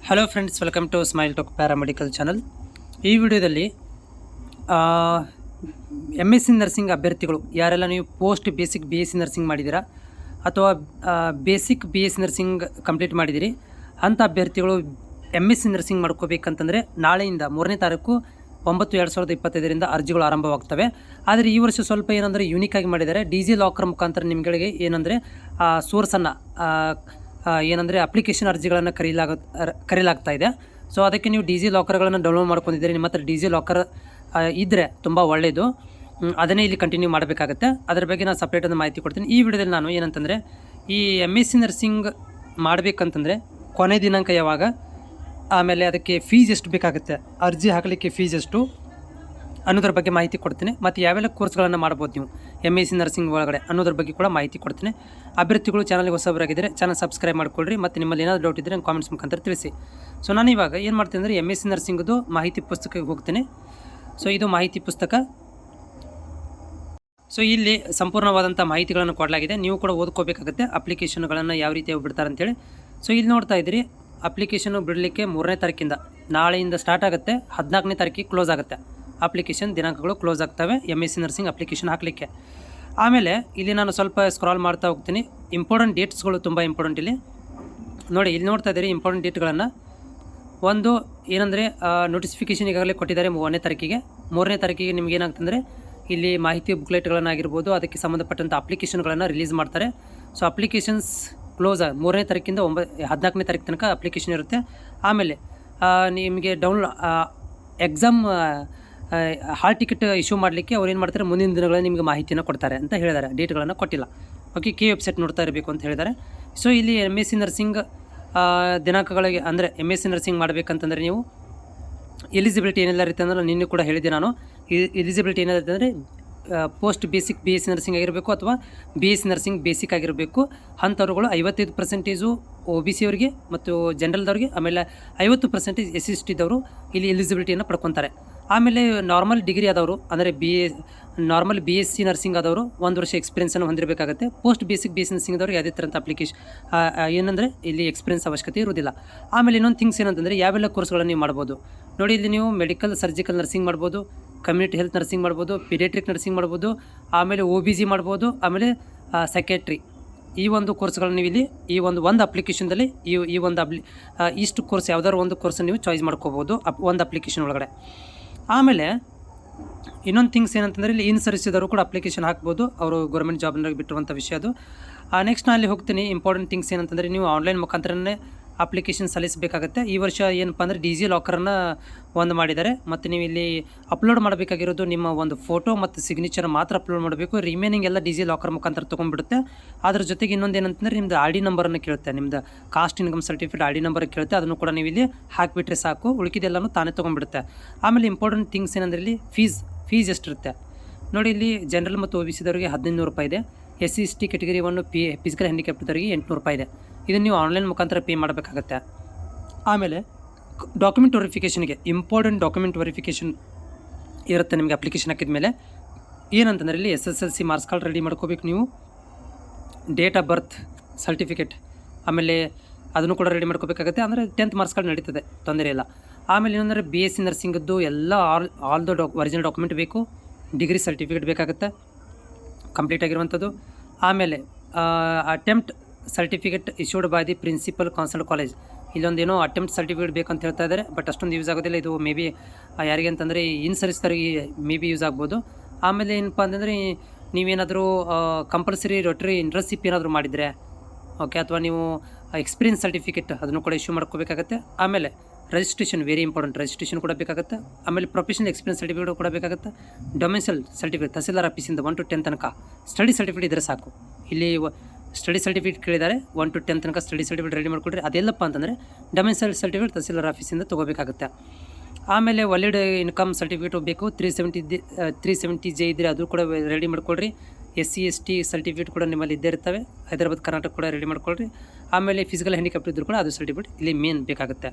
Hello friends, welcome to smile talk paramedical channel. ಈ ವಿಡಿಯೋದಲ್ಲಿ MSc nursing ಅಭ್ಯರ್ಥಿಗಳು ಯಾರೆಲ್ಲ ನೀವು ಪೋಸ್ಟ್ ಬೇಸಿಕ್ BSc ನರ್ಸಿಂಗ್ ಮಾಡಿದ್ದೀರಾ ಅಥವಾ ಬೇಸಿಕ್ BSc ನರ್ಸಿಂಗ್ ಕಂಪ್ಲೀಟ್ ಮಾಡಿದ್ದೀರಿ ಅಂಥ ಅಭ್ಯರ್ಥಿಗಳು MSc ನರ್ಸಿಂಗ್ ಮಾಡ್ಕೋಬೇಕಂತಂದರೆ ನಾಳೆಯಿಂದ 3ನೇ ತಾರೀಕು 9/2025 ಅರ್ಜಿಗಳು ಆರಂಭವಾಗ್ತವೆ. ಆದರೆ ಈ ವರ್ಷ ಸ್ವಲ್ಪ ಏನಂದರೆ ಯೂನಿಕಾಗಿ ಮಾಡಿದ್ದಾರೆ. ಡಿಜಿ ಲಾಕರ್ ಮುಖಾಂತರ ನಿಮಗೆ ಏನಂದರೆ ಸೋರ್ಸನ್ನು ಏನಂದರೆ ಅಪ್ಲಿಕೇಶನ್ ಅರ್ಜಿಗಳನ್ನು ಕರೀಲಾಗ್ತಾ ಇದೆ. ಸೊ ಅದಕ್ಕೆ ನೀವು ಡಿಜಿ ಲಾಕರ್ಗಳನ್ನು ಡೌನ್ಲೋಡ್ ಮಾಡ್ಕೊಂಡಿದ್ದೀರಿ. ನಿಮ್ಮ ಹತ್ರ ಡಿಜಿ ಲಾಕರ್ ಇದ್ದರೆ ತುಂಬ ಒಳ್ಳೆಯದು. ಅದನ್ನೇ ಇಲ್ಲಿ ಕಂಟಿನ್ಯೂ ಮಾಡಬೇಕಾಗುತ್ತೆ. ಅದರ ಬಗ್ಗೆ ನಾನು ಸಪ್ರೇಟ್ ಒಂದು ಮಾಹಿತಿ ಕೊಡ್ತೀನಿ. ಈ ವಿಡಿಯೋದಲ್ಲಿ ನಾನು ಏನಂತಂದರೆ ಈ MSc ನರ್ಸಿಂಗ್ ಮಾಡಬೇಕಂತಂದರೆ ಕೊನೆ ದಿನಾಂಕ ಯಾವಾಗ, ಆಮೇಲೆ ಅದಕ್ಕೆ ಫೀಸ್ ಎಷ್ಟು ಬೇಕಾಗುತ್ತೆ, ಅರ್ಜಿ ಹಾಕಲಿಕ್ಕೆ ಫೀಸ್ ಎಷ್ಟು ಅನ್ನೋದ್ರ ಬಗ್ಗೆ ಮಾಹಿತಿ ಕೊಡ್ತೀನಿ. ಮತ್ತು ಯಾವೆಲ್ಲ ಕೋರ್ಸ್ಗಳನ್ನು ಮಾಡ್ಬೋದು ನೀವು MSc ನರ್ಸಿಂಗ್ ಒಳಗಡೆ ಅನ್ನೋದ್ರ ಬಗ್ಗೆ ಕೂಡ ಮಾಹಿತಿ ಕೊಡ್ತೀನಿ. ಅಭ್ಯರ್ಥಿಗಳು ಚಾನಲ್ಗೆ ಹೊಸಬರಾಗಿದ್ದರೆ ಚಾನಲ್ ಸಬ್ಸ್ಕ್ರೈಬ್ ಮಾಡ್ಕೊಳ್ರಿ. ಮತ್ತು ನಿಮ್ಮಲ್ಲಿ ಏನಾದರೂ ಡೌಟ್ ಇದ್ದರೆ ಕಾಮೆಂಟ್ಸ್ ಮುಖಾಂತರ ತಿಳಿಸಿ. ಸೊ ನಾನು ಇವಾಗ ಏನು ಮಾಡ್ತೀನಿ ಅಂದರೆ MSc ನರ್ಸಿಂಗ್ದು ಮಾಹಿತಿ ಪುಸ್ತಕಕ್ಕೆ ಹೋಗ್ತೀನಿ. ಸೊ ಇದು ಮಾಹಿತಿ ಪುಸ್ತಕ. ಸೊ ಇಲ್ಲಿ ಸಂಪೂರ್ಣವಾದಂಥ ಮಾಹಿತಿಗಳನ್ನು ಕೊಡಲಾಗಿದೆ. ನೀವು ಕೂಡ ಓದ್ಕೋಬೇಕಾಗುತ್ತೆ ಅಪ್ಲಿಕೇಶನ್ಗಳನ್ನು ಯಾವ ರೀತಿ ಬಿಡ್ತಾರೆ ಅಂತೇಳಿ. ಸೊ ಇಲ್ಲಿ ನೋಡ್ತಾ ಇದ್ದೀರಿ, ಅಪ್ಲಿಕೇಶನ್ ಬಿಡಲಿಕ್ಕೆ 3ನೇ ತಾರೀಕಿಂದ ನಾಳೆಯಿಂದ ಸ್ಟಾರ್ಟ್ ಆಗುತ್ತೆ. 14ನೇ ತಾರೀಕಿಗೆ ಕ್ಲೋಸ್ ಆಗುತ್ತೆ. ಅಪ್ಲಿಕೇಶನ್ ದಿನಾಂಕಗಳು ಕ್ಲೋಸ್ ಆಗ್ತವೆ MSc ನರ್ಸಿಂಗ್ ಅಪ್ಲಿಕೇಶನ್ ಹಾಕಲಿಕ್ಕೆ. ಆಮೇಲೆ ಇಲ್ಲಿ ನಾನು ಸ್ವಲ್ಪ ಸ್ಕ್ರಾಲ್ ಮಾಡ್ತಾ ಹೋಗ್ತೀನಿ. ಇಂಪಾರ್ಟೆಂಟ್ ಡೇಟ್ಸ್ಗಳು ತುಂಬ ಇಂಪಾರ್ಟೆಂಟ್. ಇಲ್ಲಿ ನೋಡಿ, ಇಲ್ಲಿ ನೋಡ್ತಾ ಇದ್ದೀರಿ ಇಂಪಾರ್ಟೆಂಟ್ ಡೇಟ್ಗಳನ್ನು. ಒಂದು ಏನಂದರೆ ನೋಟಿಫಿಕೇಷನ್ ಈಗಾಗಲೇ ಕೊಟ್ಟಿದ್ದಾರೆ 1ನೇ ತಾರೀಕಿಗೆ. 3ನೇ ತಾರೀಕಿಗೆ ನಿಮ್ಗೆ ಏನಾಗ್ತಂದರೆ ಇಲ್ಲಿ ಮಾಹಿತಿ ಬುಕ್ಲೆಟ್ಗಳನ್ನಾಗಿರ್ಬೋದು, ಅದಕ್ಕೆ ಸಂಬಂಧಪಟ್ಟಂಥ ಅಪ್ಲಿಕೇಶನ್ಗಳನ್ನು ರಿಲೀಸ್ ಮಾಡ್ತಾರೆ. ಸೊ ಅಪ್ಲಿಕೇಶನ್ಸ್ ಕ್ಲೋಸ್ 3ನೇ ತಾರೀಕಿಂದ 14ನೇ ತಾರೀಕು ತನಕ ಅಪ್ಲಿಕೇಶನ್ ಇರುತ್ತೆ. ಆಮೇಲೆ ನಿಮಗೆ ಎಕ್ಸಾಮ್ ಹಾಲ್ ಟಿಕೆಟ್ ಇಶ್ಯೂ ಮಾಡಲಿಕ್ಕೆ ಅವ್ರು ಏನು ಮಾಡ್ತಾರೆ, ಮುಂದಿನ ದಿನಗಳಲ್ಲಿ ನಿಮಗೆ ಮಾಹಿತಿಯನ್ನು ಕೊಡ್ತಾರೆ ಅಂತ ಹೇಳಿದ್ದಾರೆ. ಡೇಟ್ಗಳನ್ನು ಕೊಟ್ಟಿಲ್ಲ. ಓಕೆ, ವೆಬ್ಸೈಟ್ ನೋಡ್ತಾ ಇರಬೇಕು ಅಂತ ಹೇಳಿದ್ದಾರೆ. ಸೊ ಇಲ್ಲಿ MSc ನರ್ಸಿಂಗ್ ದಿನಾಂಕಗಳಿಗೆ ಅಂದರೆ MSc ನರ್ಸಿಂಗ್ ಮಾಡಬೇಕಂತಂದರೆ ನೀವು ಎಲಿಜಿಬಿಲಿಟಿ ಏನೆಲ್ಲ ಇರುತ್ತೆ ಅಂದರೆ ನಿನ್ನೆ ಕೂಡ ಹೇಳಿದೆ ನಾನು. ಎಲಿಜಿಬಿಲಿಟಿ ಏನಿರುತ್ತೆ ಅಂದರೆ ಪೋಸ್ಟ್ ಬೇಸಿಕ್ BSc ನರ್ಸಿಂಗ್ ಆಗಿರಬೇಕು ಅಥವಾ BSc ನರ್ಸಿಂಗ್ ಬೇಸಿಕ್ ಆಗಿರಬೇಕು. ಅಂಥವ್ರುಗಳು 55% OBC ಅವರಿಗೆ ಮತ್ತು ಜನರಲ್ದವ್ರಿಗೆ, ಆಮೇಲೆ 50% SC/ST ದವರು ಇಲ್ಲಿ ಎಲಿಜಿಬಿಲಿಟಿಯನ್ನು ಪಡ್ಕೊತಾರೆ. ಆಮೇಲೆ ನಾರ್ಮಲ್ ಡಿಗ್ರಿ ಆದವರು ಅಂದರೆ ನಾರ್ಮಲ್ BSc ನರ್ಸಿಂಗ್ ಆದವರು 1 ವರ್ಷ ಎಕ್ಸ್ಪೀರಿಯನ್ಸನ್ನು ಹೊಂದಿರಬೇಕಾಗುತ್ತೆ. ಪೋಸ್ಟ್ ಬೇಸಿಕ್ BSc ನರ್ಸಿಂಗ್ದವ್ರಿಗೆ ಯಾವುದೇ ಥರಂಥ ಅಪ್ಲಿಕೇಶನ್ ಏನಂದರೆ ಇಲ್ಲಿ ಎಕ್ಸ್ಪೀರಿಯನ್ಸ್ ಅವಶ್ಯಕತೆ ಇರೋದಿಲ್ಲ. ಆಮೇಲೆ ಇನ್ನೊಂದು ಥಿಂಗ್ಸ್ ಏನಂತಂದರೆ ಯಾವೆಲ್ಲ ಕೋರ್ಸ್ಗಳನ್ನು ನೀವು ಮಾಡ್ಬೋದು ನೋಡಿ. ಇಲ್ಲಿ ನೀವು ಮೆಡಿಕಲ್ ಸರ್ಜಿಕಲ್ ನರ್ಸಿಂಗ್ ಮಾಡ್ಬೋದು, ಕಮ್ಯುನಿಟಿ ಹೆಲ್ತ್ ನರ್ಸಿಂಗ್ ಮಾಡ್ಬೋದು, ಪೀಡಿಯಾಟ್ರಿಕ್ ನರ್ಸಿಂಗ್ ಮಾಡ್ಬೋದು, ಆಮೇಲೆ OBG ಮಾಡ್ಬೋದು, ಆಮೇಲೆ ಸೈಕ್ಯಾಟ್ರಿ. ಈ ಒಂದು ಕೋರ್ಸ್ಗಳನ್ನು ನೀವು ಇಲ್ಲಿ ಈ ಒಂದು ಅಪ್ಲಿಕೇಶನ್ದಲ್ಲಿ ಇಷ್ಟು ಕೋರ್ಸ್ ಯಾವುದಾದ್ರು ಒಂದು ಕೋರ್ಸನ್ನು ನೀವು ಚಾಯ್ಸ್ ಮಾಡ್ಕೋಬೋದು ಒಂದು ಅಪ್ಲಿಕೇಶನ್ ಒಳಗಡೆ. ಆಮೇಲೆ ಇನ್ನೊಂದು ಥಿಂಗ್ಸ್ ಏನಂತಂದರೆ ಇಲ್ಲಿ ಇನ್ ಸರ್ವಿಸ್ ಇದ್ದವರು ಕೂಡ ಅಪ್ಲಿಕೇಶನ್ ಹಾಕ್ಬೋದು. ಅವರು ಗೌರ್ಮೆಂಟ್ ಜಾಬ್ನಾಗ ಬಿಟ್ಟಿರುವಂಥ ವಿಷಯ ಅದು. ನೆಕ್ಸ್ಟ್ ನಾನು ಅಲ್ಲಿ ಹೋಗ್ತೀನಿ. ಇಂಪಾರ್ಟೆಂಟ್ ಥಿಂಗ್ಸ್ ಏನಂತಂದರೆ ನೀವು ಆನ್ಲೈನ್ ಮುಖಾಂತರನೇ ಅಪ್ಲಿಕೇಶನ್ ಸಲ್ಲಿಸಬೇಕಾಗುತ್ತೆ. ಈ ವರ್ಷ ಏನಪ್ಪ ಅಂದರೆ ಡಿಜಿ ಲಾಕರನ್ನು ಒಂದು ಮಾಡಿದ್ದಾರೆ. ಮತ್ತು ನೀವು ಇಲ್ಲಿ ಅಪ್ಲೋಡ್ ಮಾಡಬೇಕಾಗಿರೋದು ನಿಮ್ಮ ಒಂದು ಫೋಟೋ ಮತ್ತು ಸಿಗ್ನೇಚರ್ ಮಾತ್ರ ಅಪ್ಲೋಡ್ ಮಾಡಬೇಕು. ರಿಮೈನಿಂಗ್ ಎಲ್ಲ ಡಿಜಿ ಲಾಕರ್ ಮುಖಾಂತರ ತೊಗೊಂಡ್ಬಿಡುತ್ತೆ. ಅದ್ರ ಜೊತೆಗೆ ಇನ್ನೊಂದು ಏನಂತಂದರೆ ನಿಮ್ಮದು ID ನಂಬರನ್ನು ಕೇಳುತ್ತೆ. ನಿಮ್ಮದು caste income certificate ID number ಕೇಳುತ್ತೆ. ಅದನ್ನು ಕೂಡ ನೀವು ಇಲ್ಲಿ ಹಾಕಿಬಿಟ್ರೆ ಸಾಕು, ಉಳಿಕಿದೆಲ್ಲನೂ ತಾನೇ ತೊಗೊಂಡ್ಬಿಡುತ್ತೆ. ಆಮೇಲೆ ಇಂಪಾರ್ಟೆಂಟ್ ಥಿಂಗ್ಸ್ ಏನಂದರೆ ಇಲ್ಲಿ ಫೀಸ್ ಎಷ್ಟಿರುತ್ತೆ ನೋಡಿ. ಇಲ್ಲಿ ಜನರಲ್ ಮತ್ತು OBC ದವರಿಗೆ 1500 ರೂಪಾಯಿ ಇದೆ. SC/ST ಕೆಟಗರಿ 1 ಫಿಸಿಕಲ್ ಹ್ಯಾಂಡಿಕ್ಯಾಪ್ಟದವರಿಗೆ 800 ರೂಪಾಯಿ ಇದೆ. ಇದನ್ನು ನೀವು ಆನ್ಲೈನ್ ಮುಖಾಂತರ ಪೇ ಮಾಡಬೇಕಾಗತ್ತೆ. ಆಮೇಲೆ ಡಾಕ್ಯುಮೆಂಟ್ ವೆರಿಫಿಕೇಷನ್ಗೆ ಇಂಪಾರ್ಟೆಂಟ್ ಡಾಕ್ಯುಮೆಂಟ್ ವೆರಿಫಿಕೇಷನ್ ಇರುತ್ತೆ ನಿಮಗೆ ಅಪ್ಲಿಕೇಶನ್ ಹಾಕಿದ ಮೇಲೆ. ಏನಂತಂದರೆ ಇಲ್ಲಿ SSLC ಮಾರ್ಕ್ಸ್ ಕಾರ್ಡ್ ರೆಡಿ ಮಾಡ್ಕೋಬೇಕು ನೀವು, ಡೇಟ್ ಆಫ್ ಬರ್ತ್ ಸರ್ಟಿಫಿಕೇಟ್, ಆಮೇಲೆ ಅದನ್ನು ಕೂಡ ರೆಡಿ ಮಾಡ್ಕೋಬೇಕಾಗುತ್ತೆ. ಅಂದರೆ 10th ಮಾರ್ಕ್ಸ್ ಕಾರ್ಡ್ ನಡೀತದೆ, ತೊಂದರೆ ಇಲ್ಲ. ಆಮೇಲೆ ಏನಂದರೆ BSc ನರ್ಸಿಂಗದ್ದು ಎಲ್ಲ ಆಲ್ ದ ಒರಿಜಿನಲ್ ಡಾಕ್ಯುಮೆಂಟ್ ಬೇಕು. ಡಿಗ್ರಿ ಸರ್ಟಿಫಿಕೇಟ್ ಬೇಕಾಗುತ್ತೆ ಕಂಪ್ಲೀಟ್ ಆಗಿರುವಂಥದ್ದು. ಆಮೇಲೆ attempt certificate issued by the principal council college. ಇಲ್ಲೊಂದು ಏನೋ ಅಟೆಂಪ್ಟ್ ಸರ್ಟಿಫಿಕೇಟ್ ಬೇಕಂತ ಹೇಳ್ತಾ ಇದ್ದಾರೆ, ಬಟ್ ಅಷ್ಟೊಂದು ಯೂಸ್ ಆಗೋದಿಲ್ಲ. ಇದು ಮೇ ಬಿ ಯಾರಿಗೆ ಅಂತಂದರೆ ಇನ್ ಸರ್ವಿಸ್ದವರಿಗೆ ಮೇ ಬಿ ಯೂಸ್ ಆಗ್ಬೋದು. ಆಮೇಲೆ ಏನಪ್ಪ ಅಂತಂದರೆ ನೀವೇನಾದರೂ ಕಂಪಲ್ಸರಿ ರೋಟರಿ ಇಂಟರ್ನ್ಶಿಪ್ ಏನಾದರೂ ಮಾಡಿದರೆ ಓಕೆ, ಅಥವಾ ನೀವು ಎಕ್ಸ್ಪೀರಿಯನ್ಸ್ ಸರ್ಟಿಫಿಕೇಟ್ ಅದನ್ನು ಕೂಡ ಇಶ್ಯೂ ಮಾಡ್ಕೋಬೇಕಾಗತ್ತೆ. ಆಮೇಲೆ ರಿಜಿಸ್ಟ್ರೇಷನ್ ವೆರಿ ಇಂಪಾರ್ಟೆಂಟ್, ರಿಜಿಸ್ಟ್ರೇಷನ್ ಕೂಡ ಬೇಕಾಗುತ್ತೆ. ಆಮೇಲೆ ಪ್ರೊಫೆಷನಲ್ ಎಕ್ಸ್ಪೀರಿಯನ್ಸ್ ಸರ್ಟಿಫಿಕೇಟ್ ಕೂಡ ಬೇಕಾಗುತ್ತೆ. ಡೊಮೆನ್ಷಿಯಲ್ ಸರ್ಟಿಫಿಕೇಟ್ ತಹಸೀಲ್ದಾರ್ ಆಫೀಸಿಂದ 1 to 10 ತನಕ ಸ್ಟಡಿ ಸರ್ಟಿಫಿಕೇಟ್ ಇದ್ದರೆ ಸಾಕು. ಇಲ್ಲಿ ಸ್ಟಡಿ ಸರ್ಟಿಫಿಕೇಟ್ ಕೇಳಿದ್ದಾರೆ, 1 to 10 ತನಕ ಸ್ಟಡಿ ಸರ್ಟಿಫಿಕೇಟ್ ರೆಡಿ ಮಾಡಿಕೊಡ್ರಿ. ಅದೆಲ್ಲಪ್ಪ ಅಂತಂದರೆ ಡೊಮೆನ್ಷಿಯಲ್ ಸರ್ಟಿಫಿಕೇಟ್ ತಹಸೀಲ್ದಾರ್ ಆಫೀಸಿಂದ ತೊಗೋಬೇಕಾಗುತ್ತೆ. ಆಮೇಲೆ ವ್ಯಾಲಿಡ್ ಇನ್ಕಮ್ ಸರ್ಟಿಫಿಕೇಟ್ ಬೇಕು. 370J ಇದ್ದರೆ ಅದು ಕೂಡ ರೆಡಿ ಮಾಡ್ಕೊಳ್ರಿ. SC/ST ಸರ್ಟಿಫಿಕೇಟ್ ಕೂಡ ನಿಮ್ಮಲ್ಲಿ ಇದ್ದೇ ಇರ್ತವೆ. ಹೈದರಾಬಾದ್ ಕರ್ನಾಟಕ ಕೂಡ ರೆಡಿ ಮಾಡ್ಕೊಳ್ರಿ. ಆಮೇಲೆ ಫಿಸಿಕಲ್ ಹ್ಯಾಂಡಿಕ್ಯಾಪ್ಟ್ ಇದ್ದರೂ ಕೂಡ ಅದು ಸರ್ಟಿಫಿಕೇಟ್ ಇಲ್ಲಿ ಮೇನ್ ಬೇಕಾಗುತ್ತೆ.